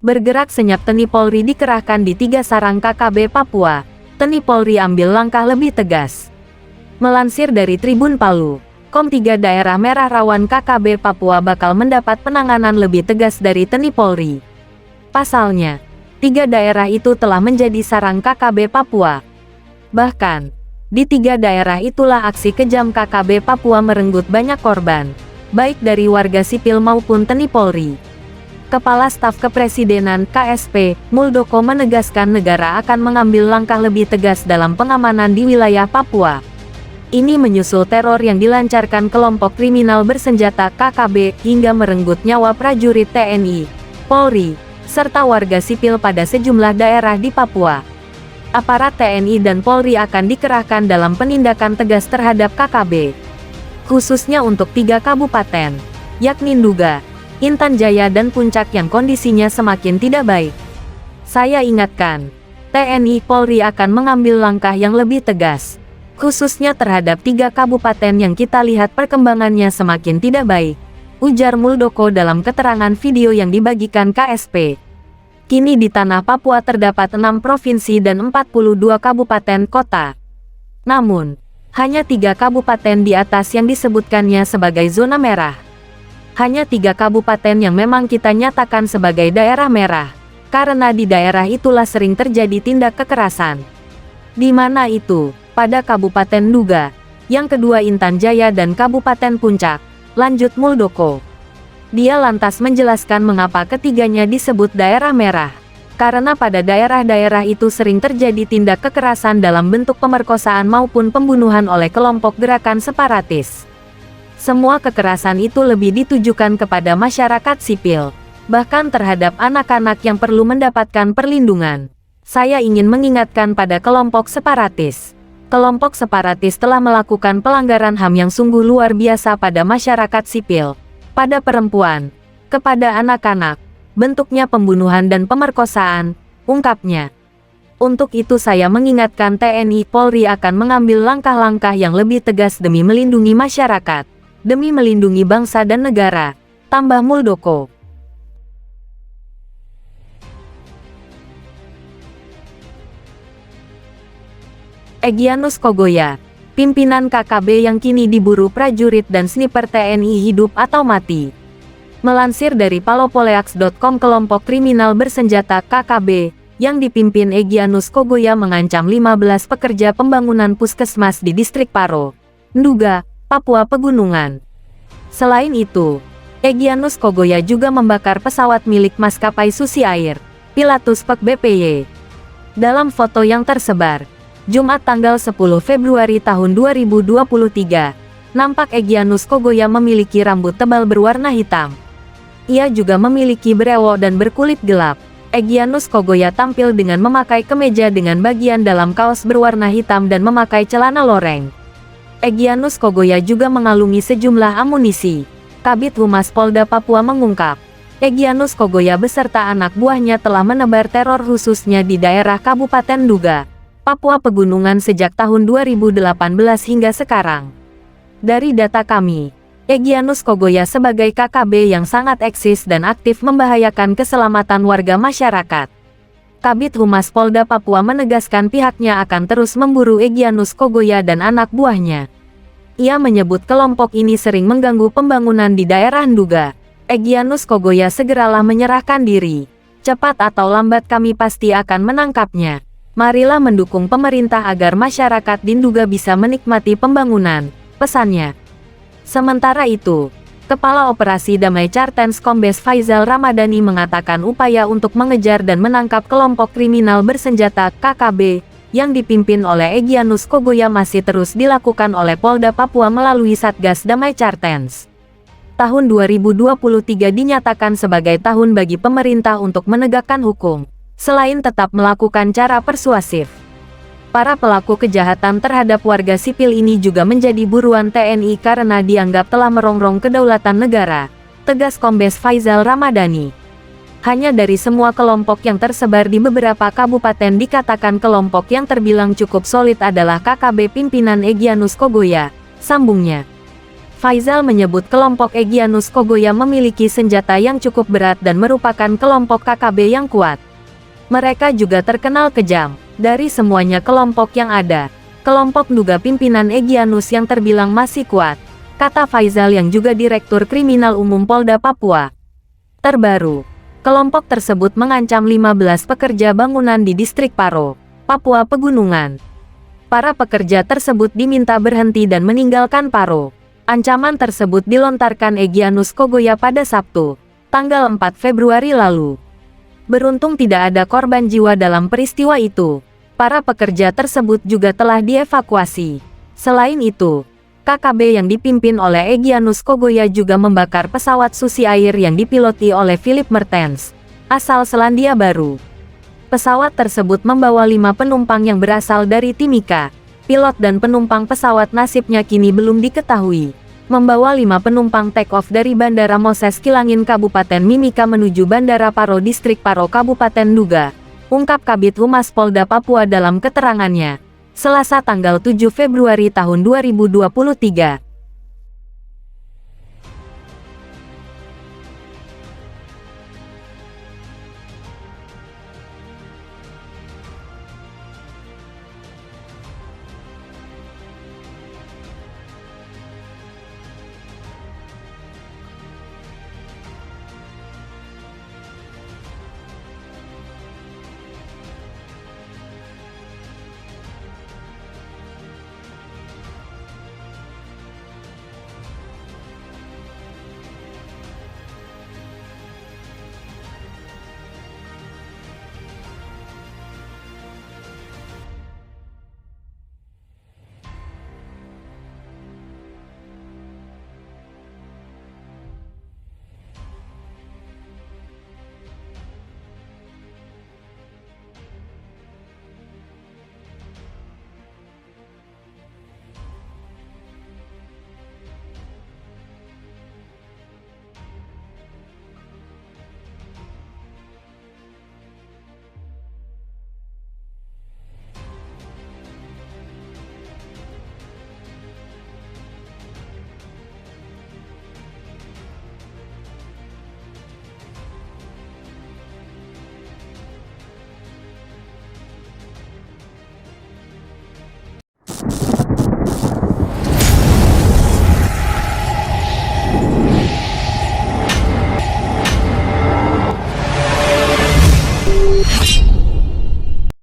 Bergerak senyap TNI Polri dikerahkan di 3 sarang KKB Papua. TNI Polri ambil langkah lebih tegas. Melansir dari Tribun Palu, Kom 3 daerah merah rawan KKB Papua bakal mendapat penanganan lebih tegas dari TNI Polri. Pasalnya, 3 daerah itu telah menjadi sarang KKB Papua. Bahkan, di 3 daerah itulah aksi kejam KKB Papua merenggut banyak korban, baik dari warga sipil maupun TNI Polri. Kepala Staf Kepresidenan KSP, Muldoko menegaskan negara akan mengambil langkah lebih tegas dalam pengamanan di wilayah Papua. Ini menyusul teror yang dilancarkan kelompok kriminal bersenjata KKB hingga merenggut nyawa prajurit TNI, Polri, serta warga sipil pada sejumlah daerah di Papua. Aparat TNI dan Polri akan dikerahkan dalam penindakan tegas terhadap KKB, khususnya untuk 3 kabupaten, yakni Nduga, Intan Jaya dan Puncak yang kondisinya semakin tidak baik. Saya ingatkan, TNI Polri akan mengambil langkah yang lebih tegas, khususnya terhadap 3 kabupaten yang kita lihat perkembangannya semakin tidak baik, ujar Muldoko dalam keterangan video yang dibagikan KSP. Kini di tanah Papua terdapat 6 provinsi dan 42 kabupaten kota. Namun, hanya 3 kabupaten di atas yang disebutkannya sebagai zona merah. Hanya 3 kabupaten yang memang kita nyatakan sebagai daerah merah, karena di daerah itulah sering terjadi tindak kekerasan. Di mana itu? Pada Kabupaten Nduga, yang kedua Intan Jaya dan Kabupaten Puncak, lanjut Muldoko. Dia lantas menjelaskan mengapa ketiganya disebut daerah merah. Karena pada daerah-daerah itu sering terjadi tindak kekerasan dalam bentuk pemerkosaan maupun pembunuhan oleh kelompok gerakan separatis. Semua kekerasan itu lebih ditujukan kepada masyarakat sipil, bahkan terhadap anak-anak yang perlu mendapatkan perlindungan. Saya ingin mengingatkan pada kelompok separatis. Kelompok separatis telah melakukan pelanggaran HAM yang sungguh luar biasa pada masyarakat sipil, pada perempuan, kepada anak-anak, bentuknya pembunuhan dan pemerkosaan, ungkapnya. Untuk itu saya mengingatkan TNI Polri akan mengambil langkah-langkah yang lebih tegas demi melindungi masyarakat, demi melindungi bangsa dan negara, tambah Muldoko. Egyanus Kogoya, pimpinan KKB yang kini diburu prajurit dan sniper TNI hidup atau mati. Melansir dari palopoleaks.com, kelompok kriminal bersenjata KKB, yang dipimpin Egyanus Kogoya mengancam 15 pekerja pembangunan puskesmas di distrik Paro, Nduga, Papua Pegunungan. Selain itu, Egyanus Kogoya juga membakar pesawat milik maskapai Susi Air, Pilatus Pek BPY. Dalam foto yang tersebar, Jumat tanggal 10 Februari tahun 2023, nampak Egyanus Kogoya memiliki rambut tebal berwarna hitam. Ia juga memiliki brewok dan berkulit gelap. Egyanus Kogoya tampil dengan memakai kemeja dengan bagian dalam kaos berwarna hitam dan memakai celana loreng. Egyanus Kogoya juga mengalungi sejumlah amunisi. Kabid Humas Polda Papua mengungkap, Egyanus Kogoya beserta anak buahnya telah menebar teror khususnya di daerah Kabupaten Nduga, Papua Pegunungan sejak tahun 2018 hingga sekarang. Dari data kami, Egyanus Kogoya sebagai KKB yang sangat eksis dan aktif membahayakan keselamatan warga masyarakat. Kabid Humas Polda Papua menegaskan pihaknya akan terus memburu Egyanus Kogoya dan anak buahnya. Ia menyebut kelompok ini sering mengganggu pembangunan di daerah Nduga. Egyanus Kogoya segeralah menyerahkan diri. Cepat atau lambat kami pasti akan menangkapnya. Marilah mendukung pemerintah agar masyarakat di Nduga bisa menikmati pembangunan, pesannya. Sementara itu, Kepala Operasi Damai Cartens Kombes Faizal Ramadhani mengatakan upaya untuk mengejar dan menangkap kelompok kriminal bersenjata KKB yang dipimpin oleh Egyanus Kogoya masih terus dilakukan oleh Polda Papua melalui Satgas Damai Cartens. Tahun 2023 dinyatakan sebagai tahun bagi pemerintah untuk menegakkan hukum. Selain tetap melakukan cara persuasif, para pelaku kejahatan terhadap warga sipil ini juga menjadi buruan TNI karena dianggap telah merongrong kedaulatan negara, tegas Kombes Faizal Ramadhani. Hanya dari semua kelompok yang tersebar di beberapa kabupaten dikatakan kelompok yang terbilang cukup solid adalah KKB pimpinan Egyanus Kogoya, sambungnya. Faisal menyebut kelompok Egyanus Kogoya memiliki senjata yang cukup berat dan merupakan kelompok KKB yang kuat. Mereka juga terkenal kejam. Dari semuanya kelompok yang ada, kelompok Nduga pimpinan Egyanus yang terbilang masih kuat, kata Faisal yang juga Direktur Kriminal Umum Polda Papua. Terbaru, kelompok tersebut mengancam 15 pekerja bangunan di distrik Paro, Papua Pegunungan. Para pekerja tersebut diminta berhenti dan meninggalkan Paro. Ancaman tersebut dilontarkan Egyanus Kogoya pada Sabtu, tanggal 4 Februari lalu. Beruntung tidak ada korban jiwa dalam peristiwa itu. Para pekerja tersebut juga telah dievakuasi. Selain itu, KKB yang dipimpin oleh Egyanus Kogoya juga membakar pesawat Susi Air yang dipiloti oleh Philip Mertens, asal Selandia Baru. Pesawat tersebut membawa 5 penumpang yang berasal dari Timika. Pilot dan penumpang pesawat nasibnya kini belum diketahui. Membawa 5 penumpang take-off dari Bandara Moses Kilangin Kabupaten Mimika menuju Bandara Paro Distrik Paro Kabupaten Nduga, ungkap Kabid Humas Polda Papua dalam keterangannya, Selasa tanggal 7 Februari tahun 2023.